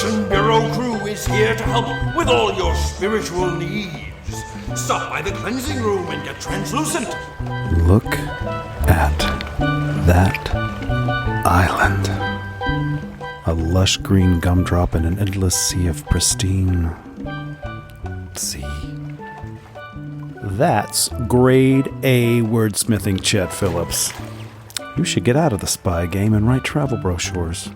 Russian Bureau crew is here to help with all your spiritual needs. Stop by the cleansing room and get translucent. Look at that island. A lush green gumdrop in an endless sea of pristine sea. That's grade A wordsmithing, Chet Phillips. You should get out of the spy game and write travel brochures.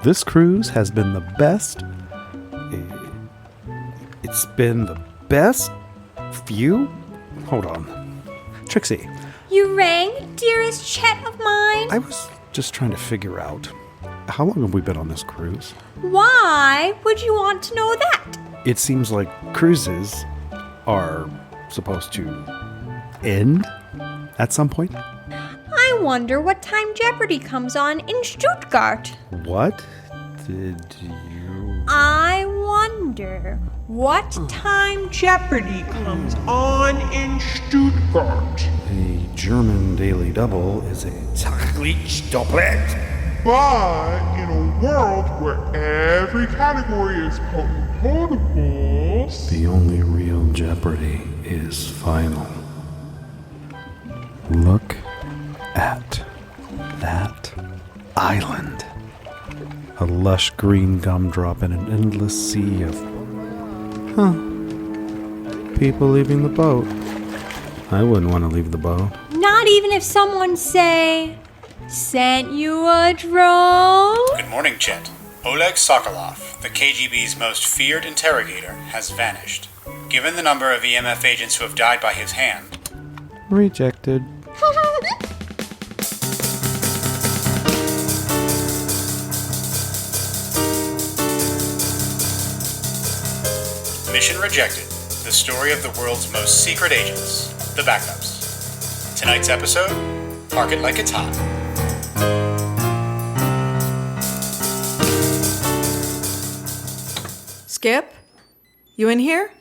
This cruise has been the best. It's been the best few? Hold on. Trixie. You rang, dearest Chet of mine? I was just trying to figure out, how long have we been on this cruise? Why would you want to know that? It seems like cruises are supposed to end at some point. I wonder what time Jeopardy comes on in Stuttgart. What did you... I wonder what time Jeopardy comes on in Stuttgart. A German daily double is a Leach dopplet. But in a world where every category is potable, The only real Jeopardy is final. Look at that island. A lush green gumdrop in an endless sea of... people leaving the boat. I wouldn't want to leave the boat. Not even if someone, say, sent you a drone? Good morning, Chet. Oleg Sokolov, the KGB's most feared interrogator, has vanished. Given the number of EMF agents who have died by his hand... Rejected. Mission rejected. The story of the world's most secret agents. The backups. Tonight's episode, Park It Like It's Hot. Skip? You in here?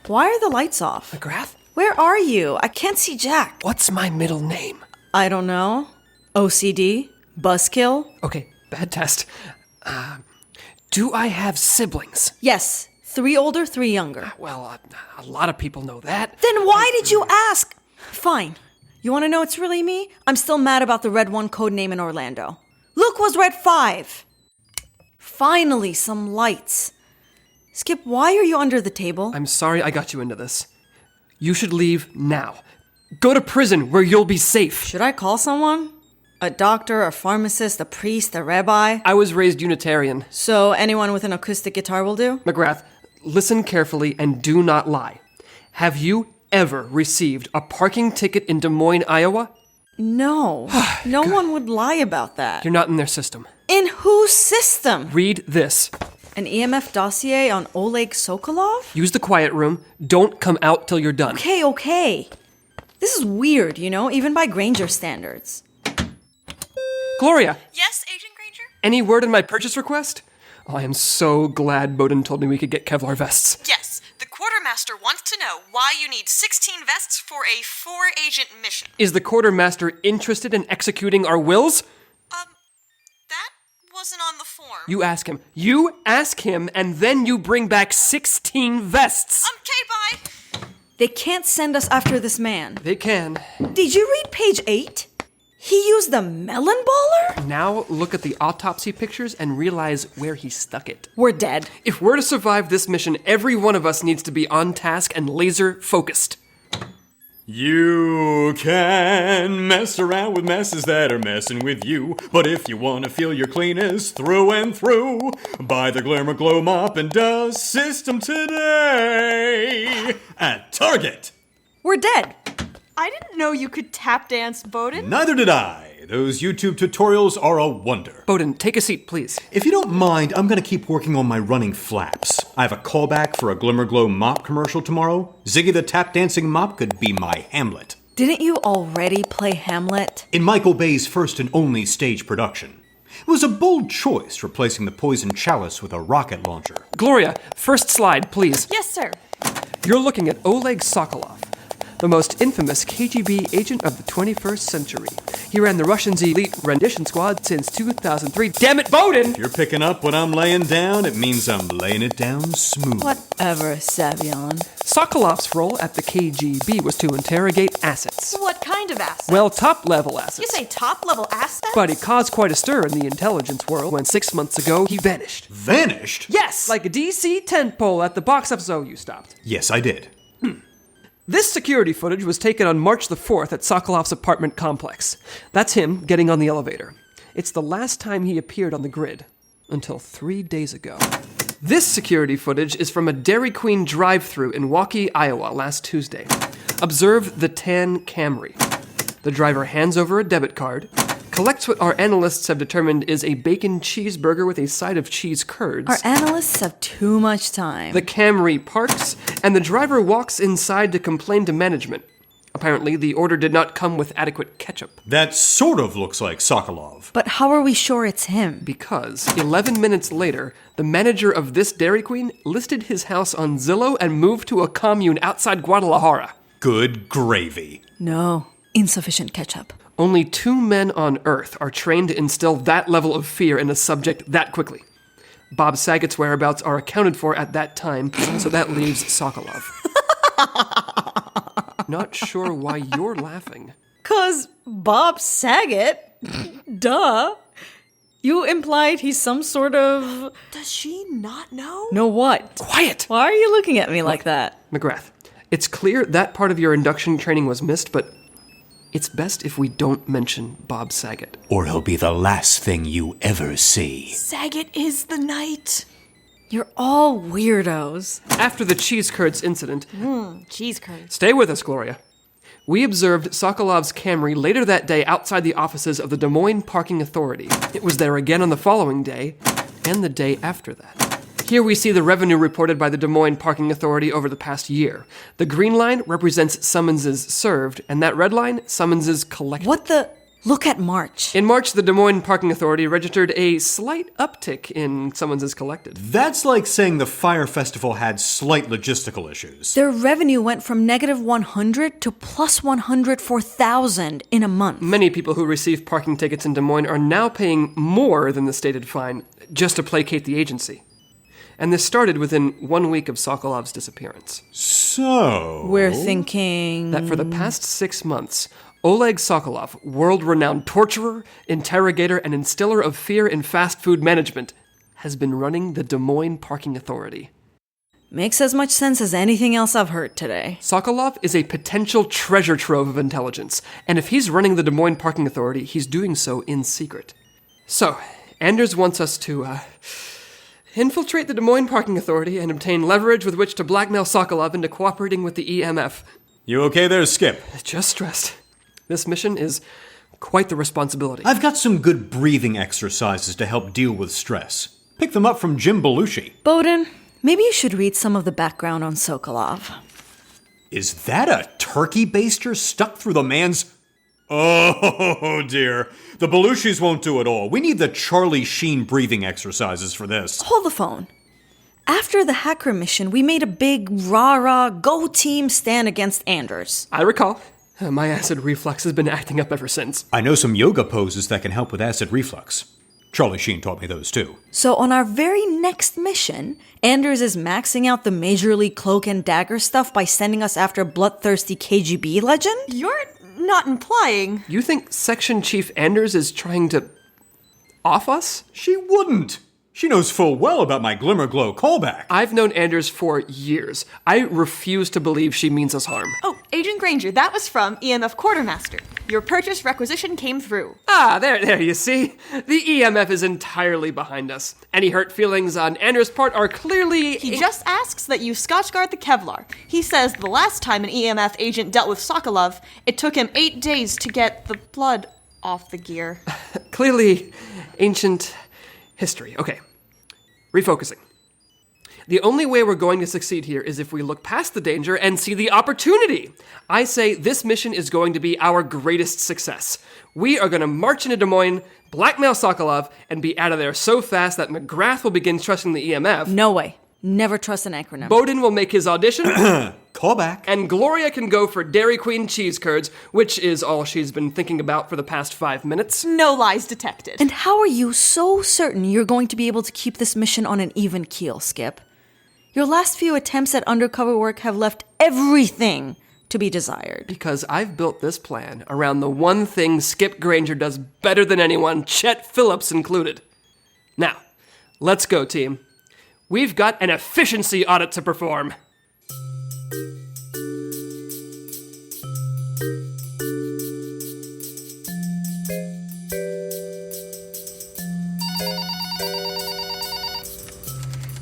Why are the lights off? McGrath? Where are you? I can't see Jack. What's my middle name? I don't know. OCD? Buzzkill? Okay, bad test. Do I have siblings? Yes. 3 older, 3 younger. Well, a lot of people know that. Then why did you ask? Fine. You want to know it's really me? I'm still mad about the Red 1 code name in Orlando. Luke was Red 5. Finally, some lights. Skip, why are you under the table? I'm sorry I got you into this. You should leave now. Go to prison where you'll be safe. Should I call someone? A doctor, a pharmacist, a priest, a rabbi? I was raised Unitarian. So anyone with an acoustic guitar will do? McGrath, listen carefully and do not lie. Have you ever received a parking ticket in Des Moines, Iowa? No. No one would lie about that. You're not in their system. In whose system? Read this. An EMF dossier on Oleg Sokolov? Use the quiet room. Don't come out till you're done. Okay. This is weird, even by Granger standards. Gloria! Yes, Agent Granger? Any word on my purchase request? Oh, I am so glad Bowden told me we could get Kevlar vests. Yes. The quartermaster wants to know why you need 16 vests for a 4-agent mission. Is the quartermaster interested in executing our wills? That wasn't on the form. You ask him. You ask him, and then you bring back 16 vests. Okay, bye. They can't send us after this man. They can. Did you read page 8? He used the melon baller? Now look at the autopsy pictures and realize where he stuck it. We're dead. If we're to survive this mission, every one of us needs to be on task and laser focused. You can mess around with messes that are messing with you, but if you want to feel your cleanest through and through, buy the Glamour Glow Mop and Dust System today at Target. We're dead. I didn't know you could tap dance, Bowden. Neither did I. Those YouTube tutorials are a wonder. Bowden, take a seat, please. If you don't mind, I'm going to keep working on my running flaps. I have a callback for a Glimmer Glow mop commercial tomorrow. Ziggy the Tap Dancing Mop could be my Hamlet. Didn't you already play Hamlet? In Michael Bay's first and only stage production. It was a bold choice, replacing the poison chalice with a rocket launcher. Gloria, first slide, please. Yes, sir. You're looking at Oleg Sokolov, the most infamous KGB agent of the 21st century. He ran the Russians' elite rendition squad since 2003. Damn it, Bowden! If you're picking up what I'm laying down, it means I'm laying it down smooth. Whatever, Savion. Sokolov's role at the KGB was to interrogate assets. What kind of assets? Well, top-level assets. You say top-level assets? But it caused quite a stir in the intelligence world when 6 months ago he vanished. Vanished? Yes, like a DC tentpole at the box office. Oh, you stopped. Yes, I did. This security footage was taken on March the 4th at Sokolov's apartment complex. That's him getting on the elevator. It's the last time he appeared on the grid, until 3 days ago. This security footage is from a Dairy Queen drive-thru in Waukee, Iowa last Tuesday. Observe the tan Camry. The driver hands over a debit card, collects what our analysts have determined is a bacon cheeseburger with a side of cheese curds. Our analysts have too much time. The Camry parks, and the driver walks inside to complain to management. Apparently, the order did not come with adequate ketchup. That sort of looks like Sokolov. But how are we sure it's him? Because 11 minutes later, the manager of this Dairy Queen listed his house on Zillow and moved to a commune outside Guadalajara. Good gravy. No, insufficient ketchup. Only 2 men on Earth are trained to instill that level of fear in a subject that quickly. Bob Saget's whereabouts are accounted for at that time, so that leaves Sokolov. Not sure why you're laughing. 'Cause Bob Saget? Duh. You implied he's some sort of... Does she not know? No what? Quiet! Why are you looking at me like that? McGrath, it's clear that part of your induction training was missed, but it's best if we don't mention Bob Saget. Or he'll be the last thing you ever see. Saget is the knight. You're all weirdos. After the cheese curds incident, Cheese curds. stay with us, Gloria. We observed Sokolov's Camry later that day outside the offices of the Des Moines Parking Authority. It was there again on the following day, and the day after that. Here we see the revenue reported by the Des Moines Parking Authority over the past year. The green line represents summonses served, and that red line, summonses collected. What the... Look at March. In March, the Des Moines Parking Authority registered a slight uptick in summonses collected. That's like saying the fire festival had slight logistical issues. Their revenue went from negative 100 to plus 100 for 1,000 in a month. Many people who receive parking tickets in Des Moines are now paying more than the stated fine just to placate the agency. And this started within 1 week of Sokolov's disappearance. So... We're thinking... That for the past 6 months, Oleg Sokolov, world-renowned torturer, interrogator, and instiller of fear in fast food management, has been running the Des Moines Parking Authority. Makes as much sense as anything else I've heard today. Sokolov is a potential treasure trove of intelligence, and if he's running the Des Moines Parking Authority, he's doing so in secret. So, Anders wants us to, infiltrate the Des Moines Parking Authority and obtain leverage with which to blackmail Sokolov into cooperating with the EMF. You okay there, Skip? Just stressed. This mission is quite the responsibility. I've got some good breathing exercises to help deal with stress. Pick them up from Jim Belushi. Bowden, maybe you should read some of the background on Sokolov. Is that a turkey baster stuck through the man's... Oh, dear. The Belushis won't do it all. We need the Charlie Sheen breathing exercises for this. Hold the phone. After the hacker mission, we made a big rah-rah go team stand against Anders. I recall. My acid reflux has been acting up ever since. I know some yoga poses that can help with acid reflux. Charlie Sheen taught me those too. So on our very next mission, Anders is maxing out the Major League Cloak and Dagger stuff by sending us after a bloodthirsty KGB legend? You're not implying... You think Section Chief Anders is trying to... off us? She wouldn't. She knows full well about my Glimmer Glow callback. I've known Anders for years. I refuse to believe she means us harm. Oh, Agent Granger, that was from EMF Quartermaster. Your purchase requisition came through. Ah, there you see. The EMF is entirely behind us. Any hurt feelings on Anders' part are clearly... He just asks that you Scotchguard the Kevlar. He says the last time an EMF agent dealt with Sokolov, it took him 8 days to get the blood off the gear. Clearly ancient history. Okay. Refocusing. The only way we're going to succeed here is if we look past the danger and see the opportunity. I say this mission is going to be our greatest success. We are going to march into Des Moines, blackmail Sokolov, and be out of there so fast that McGrath will begin trusting the EMF. No way. Never trust an acronym. Bowden will make his audition. Callback. And Gloria can go for Dairy Queen cheese curds, which is all she's been thinking about for the past 5 minutes. No lies detected. And how are you so certain you're going to be able to keep this mission on an even keel, Skip? Your last few attempts at undercover work have left everything to be desired. Because I've built this plan around the one thing Skip Granger does better than anyone, Chet Phillips included. Now, let's go, team. We've got an efficiency audit to perform.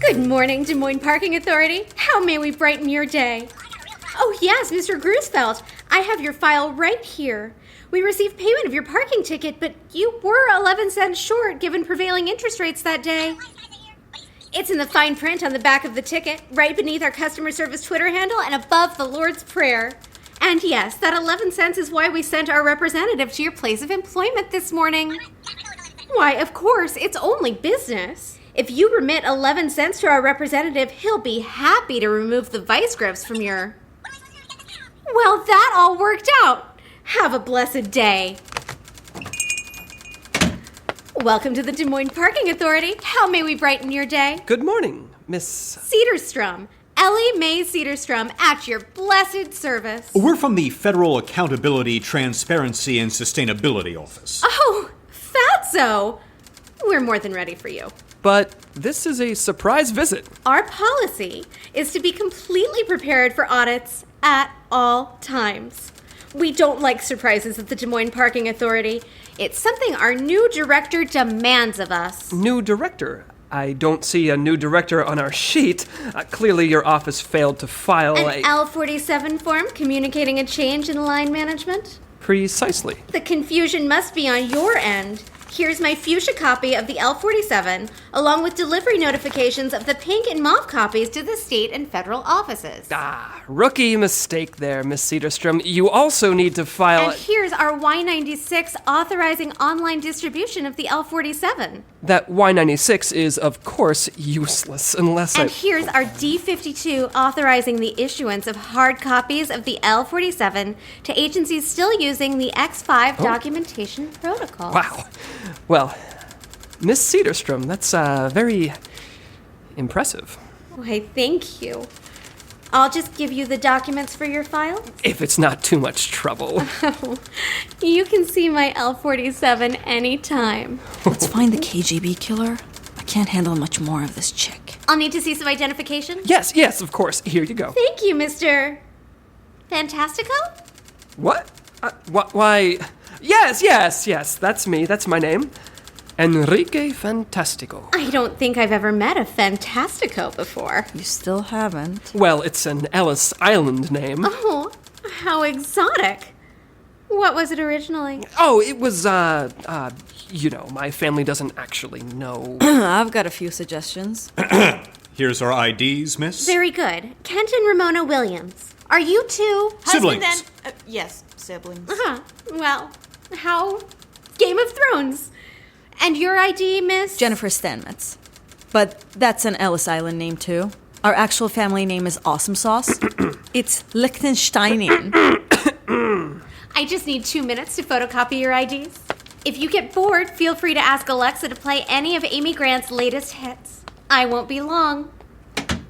Good morning, Des Moines Parking Authority. How may we brighten your day? Oh yes, Mr. Gruesfeld, I have your file right here. We received payment of your parking ticket, but you were 11 cents short given prevailing interest rates that day. It's in the fine print on the back of the ticket, right beneath our customer service Twitter handle and above the Lord's Prayer. And yes, that 11 cents is why we sent our representative to your place of employment this morning. Why, of course, it's only business. If you remit 11 cents to our representative, he'll be happy to remove the vice grips from your... Well, that all worked out. Have a blessed day. Welcome to the Des Moines Parking Authority. How may we brighten your day? Good morning, Miss... Sederstrom. Ellie Mae Sederstrom at your blessed service. We're from the Federal Accountability, Transparency, and Sustainability Office. Oh, fatso. We're more than ready for you. But this is a surprise visit. Our policy is to be completely prepared for audits at all times. We don't like surprises at the Des Moines Parking Authority. It's something our new director demands of us. New director? I don't see a new director on our sheet. Clearly your office failed to file An L47 form communicating a change in line management? Precisely. The confusion must be on your end. Here's my fuchsia copy of the L47, along with delivery notifications of the pink and mauve copies to the state and federal offices. Rookie mistake there, Miss Sederstrom. You also need to file... And here's our Y96 authorizing online distribution of the L47. That Y96 is, of course, useless unless And here's our D52 authorizing the issuance of hard copies of the L47 to agencies still using the X5 documentation protocol. Wow. Well, Miss Sederstrom, that's very impressive. Why, thank you. I'll just give you the documents for your file. If it's not too much trouble. You can see my L47 anytime. Let's find the KGB killer. I can't handle much more of this chick. I'll need to see some identification. Yes, of course. Here you go. Thank you, Mr. Fantastico? What? Why... Yes, that's me. That's my name. Enrique Fantastico. I don't think I've ever met a Fantastico before. You still haven't. Well, it's an Ellis Island name. Oh, how exotic. What was it originally? Oh, it was, my family doesn't actually know. I've got a few suggestions. Here's our IDs, miss. Very good. Kent and Ramona Williams. Are you two? Siblings. Husband and... yes, siblings. Uh-huh. Well, how... Game of Thrones. And your ID, Miss? Jennifer Stanmetz. But that's an Ellis Island name, too. Our actual family name is Awesome Sauce. It's Liechtensteinian. I just need 2 minutes to photocopy your IDs. If you get bored, feel free to ask Alexa to play any of Amy Grant's latest hits. I won't be long.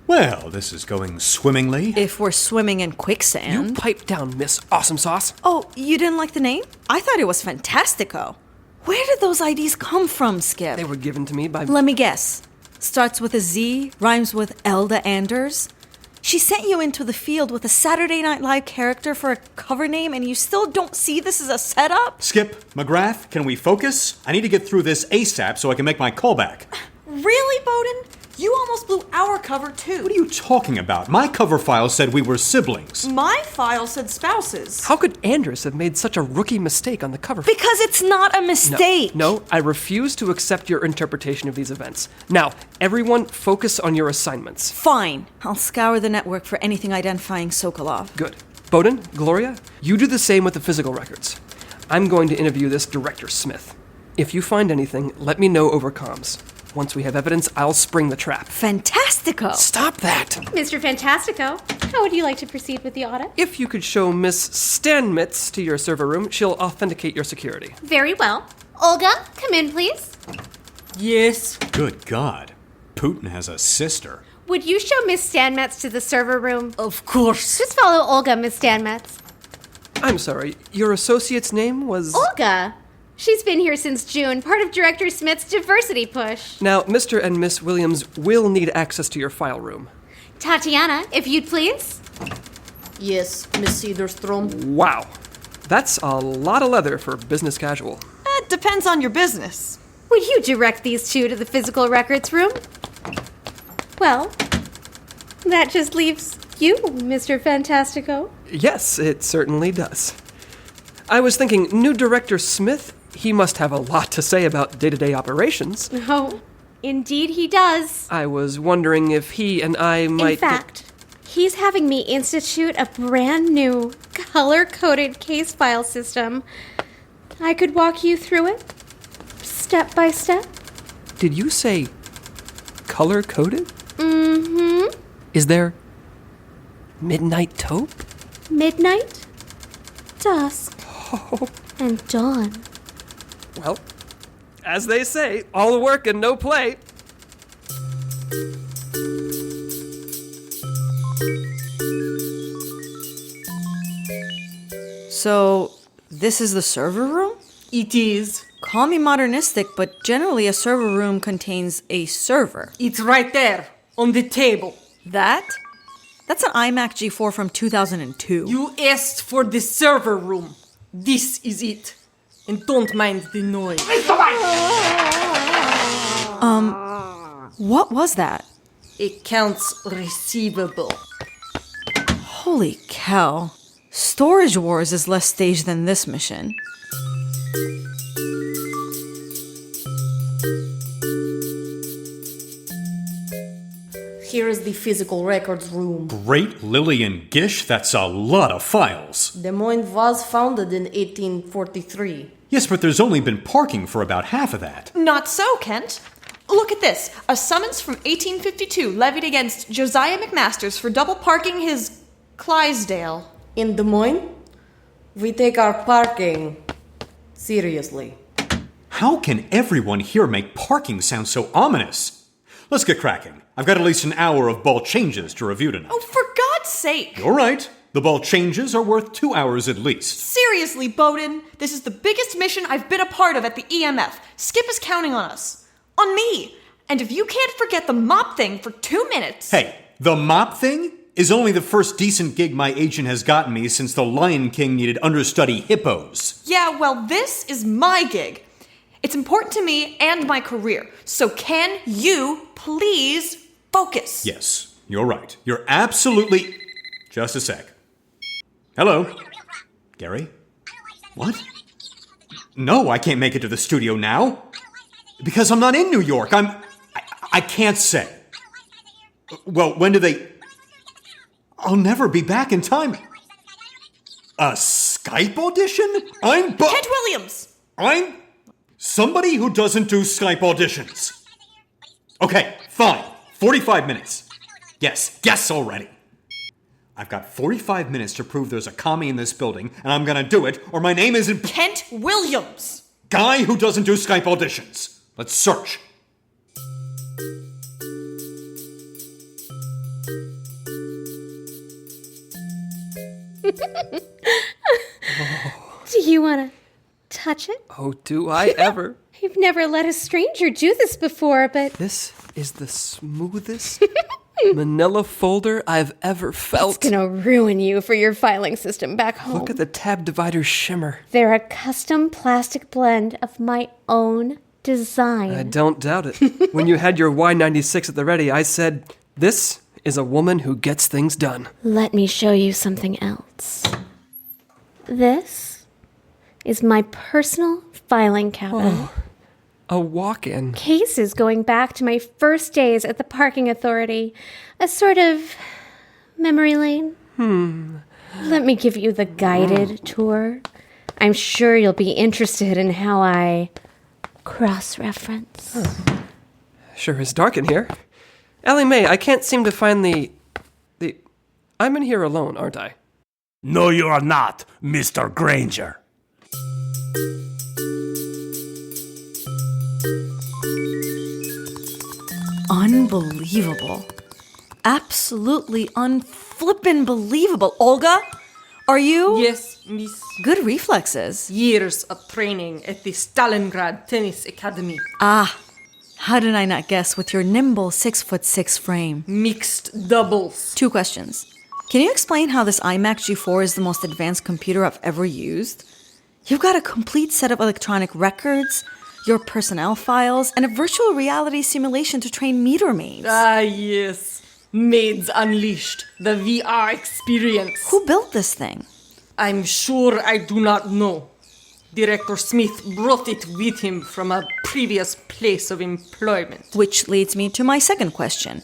Well, this is going swimmingly. If we're swimming in quicksand. You pipe down, Miss Awesome Sauce. Oh, you didn't like the name? I thought it was Fantastico. Where did those IDs come from, Skip? They were given to me by... Let me guess. Starts with a Z, rhymes with Elda Anders. She sent you into the field with a Saturday Night Live character for a cover name, and you still don't see this as a setup? Skip, McGrath, can we focus? I need to get through this ASAP so I can make my callback. Really, Bowden? You almost blew our cover, too. What are you talking about? My cover file said we were siblings. My file said spouses. How could Anders have made such a rookie mistake on the cover? Because it's not a mistake. No, I refuse to accept your interpretation of these events. Now, everyone focus on your assignments. Fine. I'll scour the network for anything identifying Sokolov. Good. Bowden, Gloria, you do the same with the physical records. I'm going to interview this Director Smith. If you find anything, let me know over comms. Once we have evidence, I'll spring the trap. Fantastico! Stop that! Mr. Fantastico, how would you like to proceed with the audit? If you could show Miss Stanmitz to your server room, she'll authenticate your security. Very well. Olga, come in, please. Yes. Good God. Putin has a sister. Would you show Miss Stanmetz to the server room? Of course. Just follow Olga, Miss Stanmetz. I'm sorry, your associate's name was... Olga! She's been here since June, part of Director Smith's diversity push. Now, Mr. and Miss Williams will need access to your file room. Tatiana, if you'd please. Yes, Miss Sederstrom. Wow. That's a lot of leather for business casual. It depends on your business. Would you direct these two to the physical records room? Well, that just leaves you, Mr. Fantastico. Yes, it certainly does. I was thinking, new Director Smith, he must have a lot to say about day-to-day operations. Oh, indeed he does. I was wondering if he and I might... In fact, he's having me institute a brand new, color-coded case file system. I could walk you through it, step by step. Did you say color-coded? Mm-hmm. Is there midnight taupe? Midnight, dusk, and dawn. Well, as they say, all work and no play. So, this is the server room? It is. Call me modernistic, but generally a server room contains a server. It's right there, on the table. That? That's an iMac G4 from 2002. You asked for the server room. This is it. And don't mind the noise. What was that? Accounts receivable. Holy cow. Storage Wars is less staged than this mission. Here is the physical records room. Great Lillian Gish, that's a lot of files. Des Moines was founded in 1843. Yes, but there's only been parking for about half of that. Not so, Kent. Look at this. A summons from 1852 levied against Josiah McMasters for double parking his Clydesdale. In Des Moines, we take our parking seriously. How can everyone here make parking sound so ominous? Let's get cracking. I've got at least an hour of ball changes to review tonight. Oh, for God's sake! You're right. The ball changes are worth 2 hours at least. Seriously, Bowden, this is the biggest mission I've been a part of at the EMF. Skip is counting on us. On me. And if you can't forget the mop thing for 2 minutes... Hey, the mop thing is only the first decent gig my agent has gotten me since the Lion King needed understudy hippos. Yeah, well, this is my gig. It's important to me and my career. So can you please focus? Yes, you're right. You're absolutely... Just a sec. Hello? Gary? What? No, I can't make it to the studio now. Because I'm not in New York. I can't say. Well, when do they... I'll never be back in time. A Skype audition? Kent Williams! I'm somebody who doesn't do Skype auditions. Okay, fine. 45 minutes. Yes, guess already. I've got 45 minutes to prove there's a commie in this building, and I'm gonna do it, or my name isn't... Kent Williams! Guy who doesn't do Skype auditions. Let's search. Do you want to touch it? Oh, do I ever? I've never let a stranger do this before, but... This is the smoothest manila folder I've ever felt. It's gonna ruin you for your filing system back home. Look at the tab divider shimmer. They're a custom plastic blend of my own design. I don't doubt it. When you had your Y96 at the ready, I said, this is a woman who gets things done. Let me show you something else. This is my personal filing cabinet. A walk-in. Cases going back to my first days at the parking authority. A sort of memory lane. Let me give you the guided tour. I'm sure you'll be interested in how I cross-reference. Sure is dark in here. Ellie Mae, I can't seem to find the... I'm in here alone, aren't I? No, you are not, Mr. Granger. Unbelievable. Absolutely unflippin' believable. Olga, are you? Yes, miss. Good reflexes. Years of training at the Stalingrad Tennis Academy. Ah, how did I not guess with your nimble 6'6" frame? Mixed doubles. 2 questions. Can you explain how this iMac G4 is the most advanced computer I've ever used? You've got a complete set of electronic records, your personnel files, and a virtual reality simulation to train meter maids. Ah, yes. Maids Unleashed, the VR experience. Who built this thing? I'm sure I do not know. Director Smith brought it with him from a previous place of employment. Which leads me to my second question.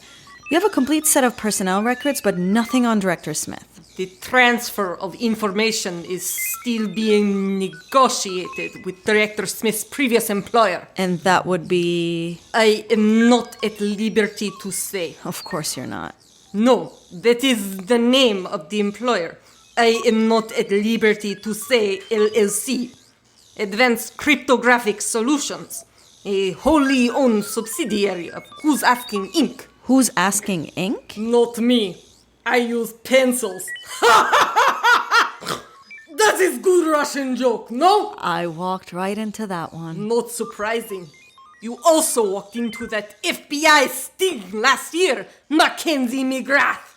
You have a complete set of personnel records, but nothing on Director Smith. The transfer of information is still being negotiated with Director Smith's previous employer. And that would be... I am not at liberty to say. Of course you're not. No, that is the name of the employer. I am not at liberty to say LLC. Advanced Cryptographic Solutions. A wholly owned subsidiary of Who's Asking Inc. Who's Asking Inc? Not me. I use pencils. That is good Russian joke, no? I walked right into that one. Not surprising. You also walked into that FBI sting last year, Mackenzie McGrath.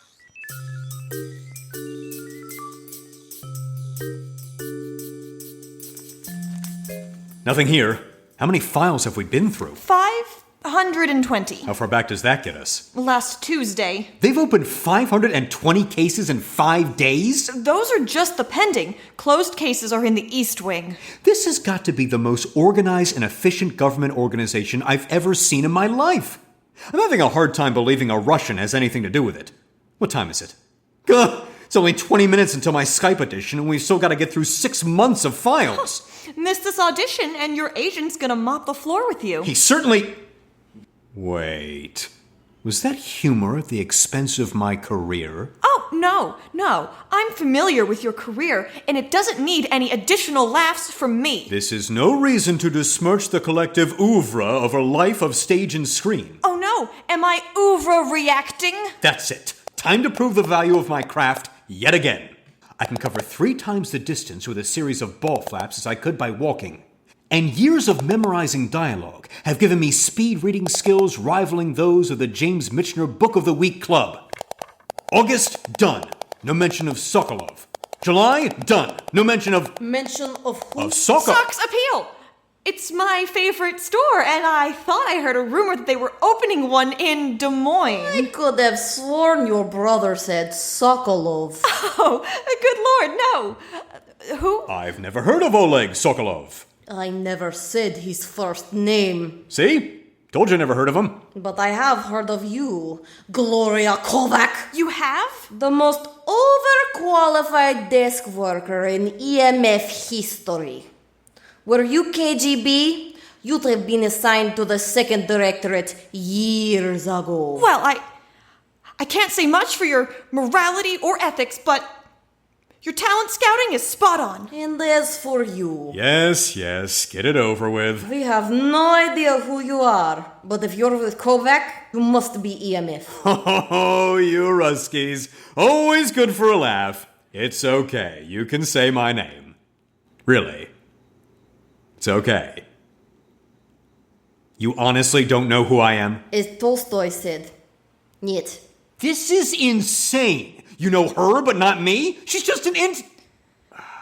Nothing here. How many files have we been through? 520. How far back does that get us? Last Tuesday. They've opened 520 cases in 5 days? Those are just the pending. Closed cases are in the East Wing. This has got to be the most organized and efficient government organization I've ever seen in my life. I'm having a hard time believing a Russian has anything to do with it. What time is it? Gah! It's only 20 minutes until my Skype audition, and we've still got to get through 6 months of files. Missed this audition, and your agent's gonna mop the floor with you. He certainly... Wait. Was that humor at the expense of my career? Oh, no. I'm familiar with your career, and it doesn't need any additional laughs from me. This is no reason to besmirch the collective oeuvre of a life of stage and screen. Oh no, am I oeuvre reacting? That's it. Time to prove the value of my craft yet again. I can cover 3 times the distance with a series of ball flaps as I could by walking. And years of memorizing dialogue have given me speed reading skills rivaling those of the James Michener Book of the Week Club. August, done. No mention of Sokolov. July, done. No mention of... Mention of who? Of Sokolov. Sox Appeal! It's my favorite store, and I thought I heard a rumor that they were opening one in Des Moines. I could have sworn your brother said Sokolov. Oh, good lord, no. Who? I've never heard of Oleg Sokolov. I never said his first name. See? Told you never heard of him. But I have heard of you, Gloria Kovak. You have? The most overqualified desk worker in EMF history. Were you KGB? You'd have been assigned to the 2nd Directorate years ago. Well, I can't say much for your morality or ethics, but your talent scouting is spot on. And as for you... Yes, get it over with. We have no idea who you are, but if you're with Kovak, you must be EMF. Oh, you Ruskies. Always good for a laugh. It's okay. You can say my name. Really. It's okay. You honestly don't know who I am? As Tolstoy said. Нет. This is insane. You know her, but not me? She's just an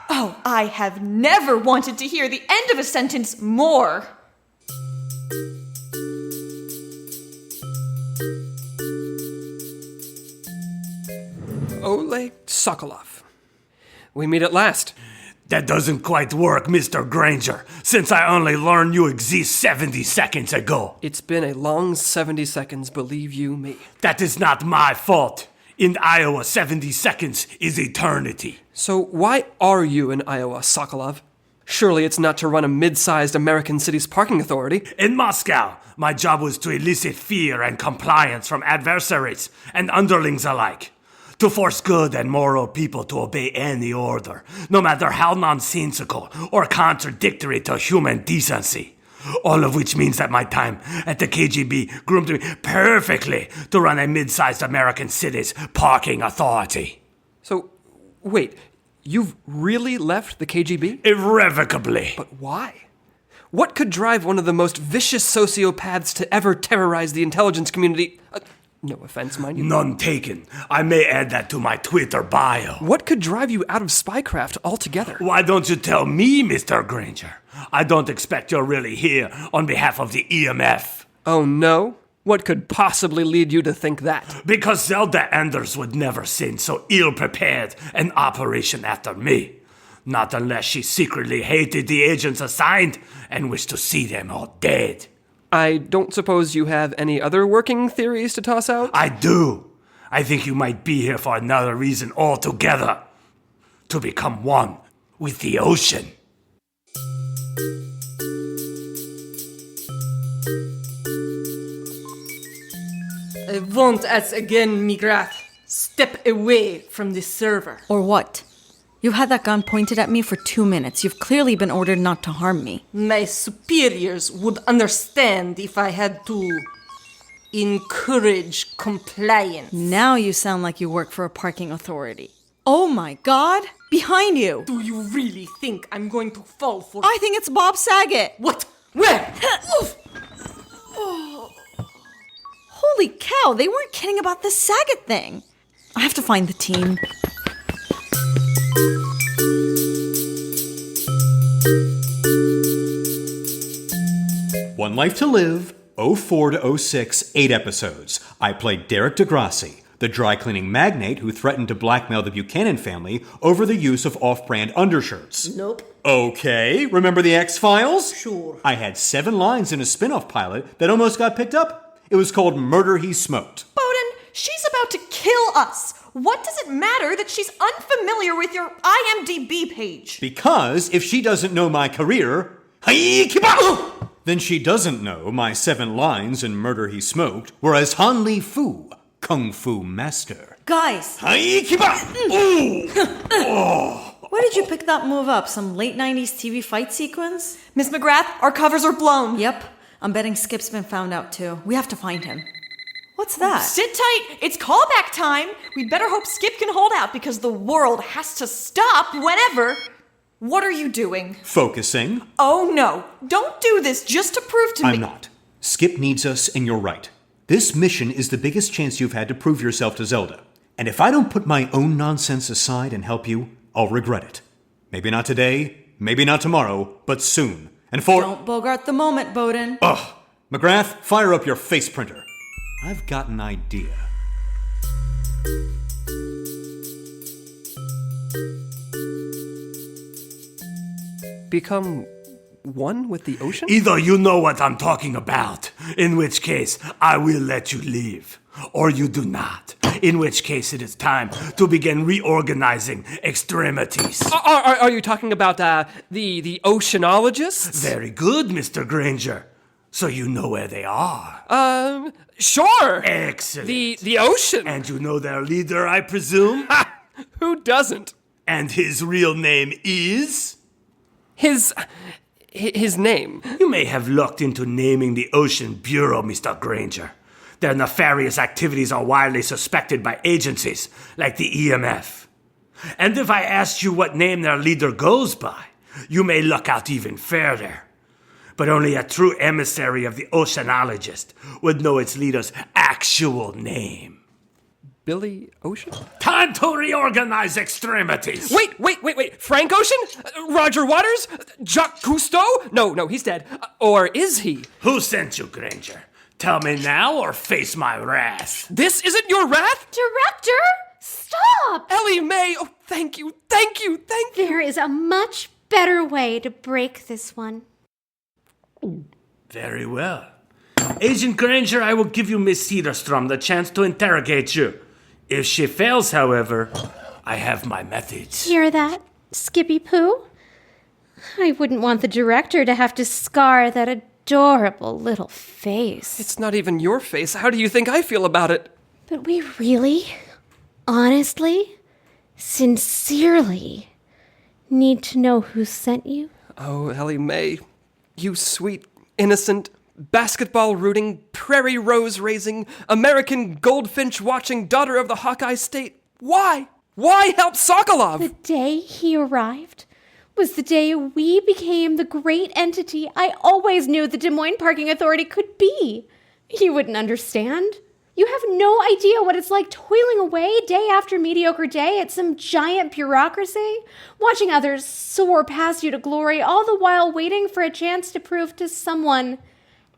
Oh, I have never wanted to hear the end of a sentence more. Oleg Sokolov. We meet at last. That doesn't quite work, Mr. Granger, since I only learned you exist 70 seconds ago. It's been a long 70 seconds, believe you me. That is not my fault. In Iowa, 70 seconds is eternity. So why are you in Iowa, Sokolov? Surely it's not to run a mid-sized American city's parking authority. In Moscow, my job was to elicit fear and compliance from adversaries and underlings alike. To force good and moral people to obey any order, no matter how nonsensical or contradictory to human decency. All of which means that my time at the KGB groomed me perfectly to run a mid-sized American city's parking authority. So, wait, you've really left the KGB? Irrevocably. But why? What could drive one of the most vicious sociopaths to ever terrorize the intelligence community? No offense, mind you. None taken. I may add that to my Twitter bio. What could drive you out of spycraft altogether? Why don't you tell me, Mr. Granger? I don't expect you're really here on behalf of the EMF. Oh, no? What could possibly lead you to think that? Because Zelda Anders would never send so ill-prepared an operation after me. Not unless she secretly hated the agents assigned and wished to see them all dead. I don't suppose you have any other working theories to toss out? I do. I think you might be here for another reason altogether. To become one with the ocean. I won't ask again, McGrath. Step away from the server. Or what? You've had that gun pointed at me for 2 minutes. You've clearly been ordered not to harm me. My superiors would understand if I had to encourage compliance. Now you sound like you work for a parking authority. Oh my God! Behind you! Do you really think I'm going to fall for... I think it's Bob Saget! What? Where? Holy cow, they weren't kidding about this Saget thing. I have to find the team. One Life to Live, 04 to 06, 8 episodes. I played Derek DeGrassi, the dry cleaning magnate who threatened to blackmail the Buchanan family over the use of off-brand undershirts. Nope. Okay, remember the X-Files? Sure. I had 7 lines in a spin-off pilot that almost got picked up. It was called Murder He Smoked. Bowden, she's about to kill us. What does it matter that she's unfamiliar with your IMDb page? Because if she doesn't know my career, then she doesn't know my 7 lines in Murder He Smoked were as Han Li Fu, Kung Fu Master. Guys! Where did you pick that move up? Some late 90s TV fight sequence? Miss McGrath, our covers are blown. Yep. I'm betting Skip's been found out too. We have to find him. What's that? Sit tight. It's callback time. We'd better hope Skip can hold out because the world has to stop whenever... What are you doing? Focusing. Oh no. Don't do this just to prove to me... I'm not. Skip needs us, and you're right. This mission is the biggest chance you've had to prove yourself to Zelda. And if I don't put my own nonsense aside and help you, I'll regret it. Maybe not today, maybe not tomorrow, but soon. And for... Don't bogart the moment, Bowden. Ugh. McGrath, fire up your face printer. I've got an idea. Become one with the ocean? Either you know what I'm talking about, in which case I will let you leave, or you do not, in which case it is time to begin reorganizing extremities. Are you talking about the oceanologists? Very good, Mr. Granger. So you know where they are. Sure. Excellent. The ocean. And you know their leader, I presume? Who doesn't? And his real name is? His name. You may have looked into naming the Ocean Bureau, Mr. Granger. Their nefarious activities are widely suspected by agencies like the EMF. And if I asked you what name their leader goes by, you may look out even further. But only a true emissary of the oceanologist would know its leader's actual name. Billy Ocean? Time to reorganize extremities! Wait. Frank Ocean? Roger Waters? Jacques Cousteau? No, he's dead. Or is he? Who sent you, Granger? Tell me now or face my wrath. This isn't your wrath? Director, stop! Ellie Mae, oh, thank you. There is a much better way to break this one. Very well. Agent Granger, I will give you Miss Sederstrom the chance to interrogate you. If she fails, however, I have my methods. Hear that, Skippy Poo? I wouldn't want the director to have to scar that adorable little face. It's not even your face. How do you think I feel about it? But we really, honestly, sincerely need to know who sent you? Oh, Ellie Mae, you sweet, innocent, basketball-rooting, prairie rose-raising, American goldfinch-watching daughter of the Hawkeye State. Why? Why help Sokolov? The day he arrived was the day we became the great entity I always knew the Des Moines Parking Authority could be. You wouldn't understand. You have no idea what it's like toiling away day after mediocre day at some giant bureaucracy, watching others soar past you to glory, all the while waiting for a chance to prove to someone,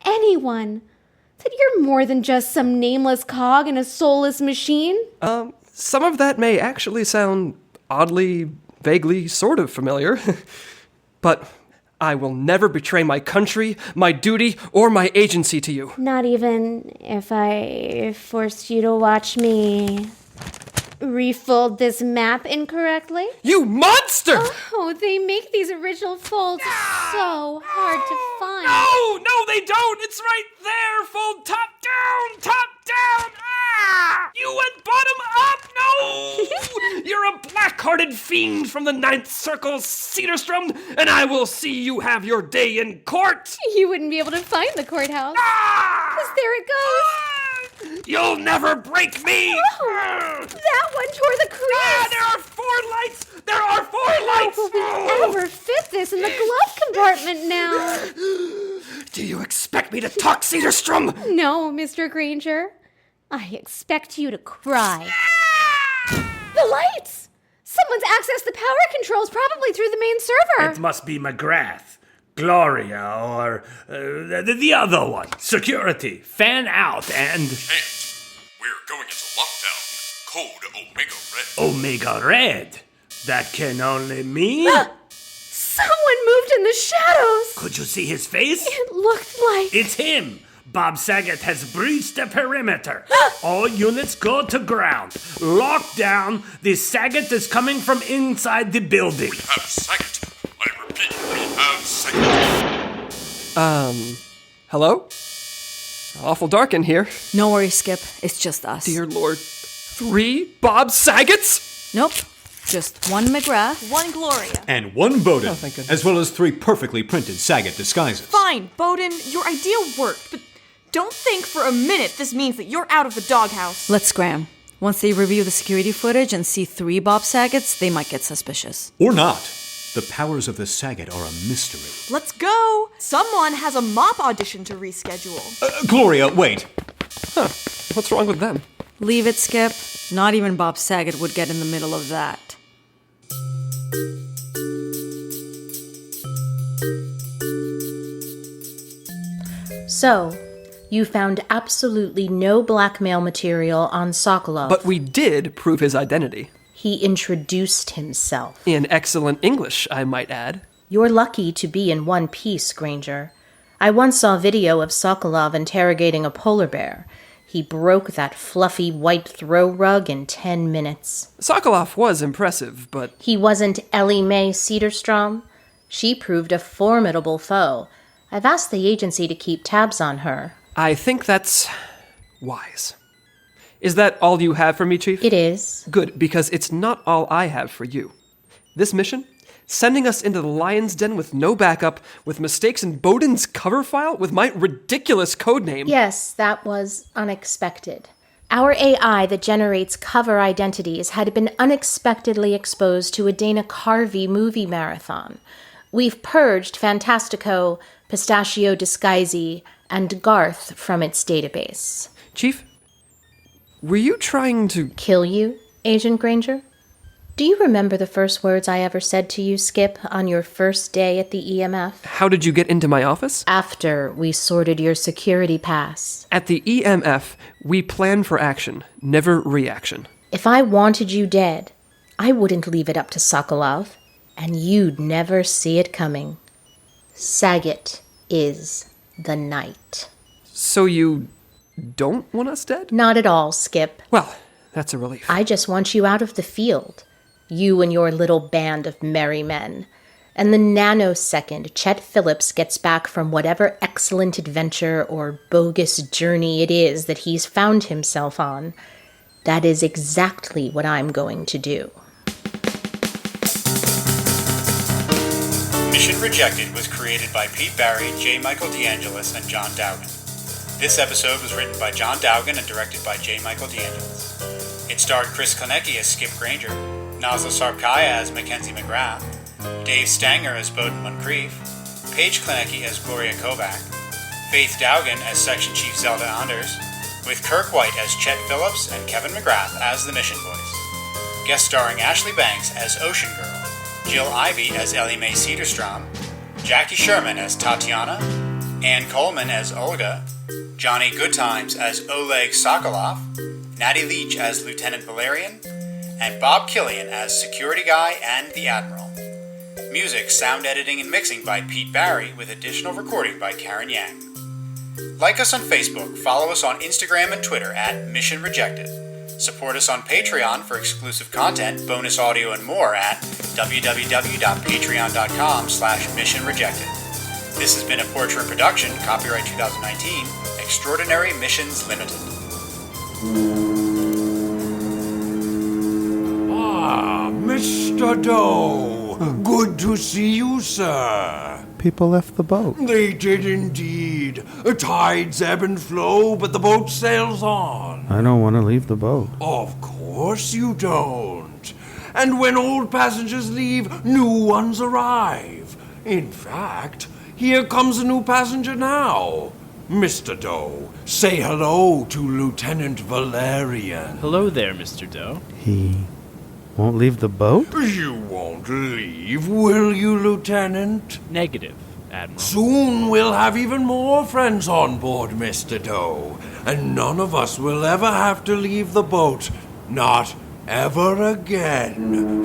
anyone, that you're more than just some nameless cog in a soulless machine. Some of that may actually sound oddly, vaguely, sort of familiar. But I will never betray my country, my duty, or my agency to you. Not even if I forced you to watch me refold this map incorrectly? You monster! Oh, they make these original folds so hard to find. No, they don't! It's right there! Fold top down! Top down! Ah! You went bottom up! No! You're a black-hearted fiend from the Ninth Circle, Sederstrom, and I will see you have your day in court! You wouldn't be able to find the courthouse. Because there it goes. You'll never break me! Oh, that one tore the crease! There are 4 lights! There are 4 lights! How will we ever fit this in the glove compartment now? Do you expect me to talk, Sederstrom? No, Mr. Granger. I expect you to cry. The lights! Someone's accessed the power controls, probably through the main server. It must be McGrath, Gloria, or the other one. Security, fan out, and... We're going into lockdown. Code Omega Red. Omega Red? That can only mean... Someone moved in the shadows! Could you see his face? It looked like... It's him! Bob Saget has breached the perimeter. All units go to ground. Lock down. The Saget is coming from inside the building. We have Saget. I repeat, we have Saget. Hello? Awful dark in here. No worries, Skip. It's just us. Dear Lord. 3 Bob Sagets? Nope. Just 1 McGrath. 1 Gloria. And 1 Bowden, Oh, thank goodness. as well as 3 perfectly printed Saget disguises. Fine, Bowden, your idea worked, but don't think for a minute this means that you're out of the doghouse. Let's scram. Once they review the security footage and see 3 Bob Sagets, they might get suspicious. Or not. The powers of the Saget are a mystery. Let's go. Someone has a mop audition to reschedule. Gloria, wait. What's wrong with them? Leave it, Skip. Not even Bob Saget would get in the middle of that. So, you found absolutely no blackmail material on Sokolov. But we did prove his identity. He introduced himself. In excellent English, I might add. You're lucky to be in one piece, Granger. I once saw video of Sokolov interrogating a polar bear. He broke that fluffy white throw rug in 10 minutes. Sokolov was impressive, but... He wasn't Ellie Mae Sederstrom. She proved a formidable foe. I've asked the agency to keep tabs on her. I think that's... wise. Is that all you have for me, Chief? It is. Good, because it's not all I have for you. This mission? Sending us into the lion's den with no backup, with mistakes in Bowden's cover file, with my ridiculous codename. Yes, that was unexpected. Our AI that generates cover identities had been unexpectedly exposed to a Dana Carvey movie marathon. We've purged Fantastico, Pistachio Disguisey, and Garth from its database. Chief, were you trying to... Kill you, Agent Granger? Do you remember the first words I ever said to you, Skip, on your first day at the EMF? How did you get into my office? After we sorted your security pass. At the EMF, we plan for action, never reaction. If I wanted you dead, I wouldn't leave it up to Sokolov, and you'd never see it coming. Saget is the night. So you don't want us dead? Not at all, Skip. Well, that's a relief. I just want you out of the field. You and your little band of merry men. and the nanosecond Chet Phillips gets back from whatever excellent adventure or bogus journey it is that he's found himself on, that is exactly what I'm going to do. Mission Rejected was created by Pete Barry, J. Michael DeAngelis, and John Dowgin. This episode was written by John Dowgin and directed by J. Michael DeAngelis. It starred Chris Klaniecki as Skip Granger, Nazli Sarpkaya as Mackenzie McGrath, Dave Stanger as Bowden Montcrief, Paige Klaniecki as Gloria Kovak, Faith Dowgin as Section Chief Zelda Anders, with Kirk White as Chet Phillips and Kevin McGrath as the Mission Voice. Guest starring Ashley Banks as Ocean Girl, Jill Ivey as Ellie Mae Sederstrom, Jackie Sherman as Tatiana, Ann Coleman as Olga, Johnny Goodtimes as Oleg Sokolov, Natty Leach as Lieutenant Valerian, and Bob Killian as Security Guy and the Admiral. Music, sound editing, and mixing by Pete Barry, with additional recording by Karen Yang. Like us on Facebook, follow us on Instagram and Twitter at Mission Rejected. Support us on Patreon for exclusive content, bonus audio, and more at www.patreon.com/missionrejected. This has been a Portrait production, copyright 2019, Extraordinary Missions Limited. Ah, Mr. Doe. Good to see you, sir. People left the boat. They did indeed. Tides ebb and flow, but the boat sails on. I don't want to leave the boat. Of course you don't. And when old passengers leave, new ones arrive. In fact, here comes a new passenger now. Mr. Doe, say hello to Lieutenant Valerian. Hello there, Mr. Doe. He won't leave the boat? You won't leave, will you, Lieutenant? Negative, Admiral. Soon we'll have even more friends on board, Mr. Doe, and none of us will ever have to leave the boat. Not ever again.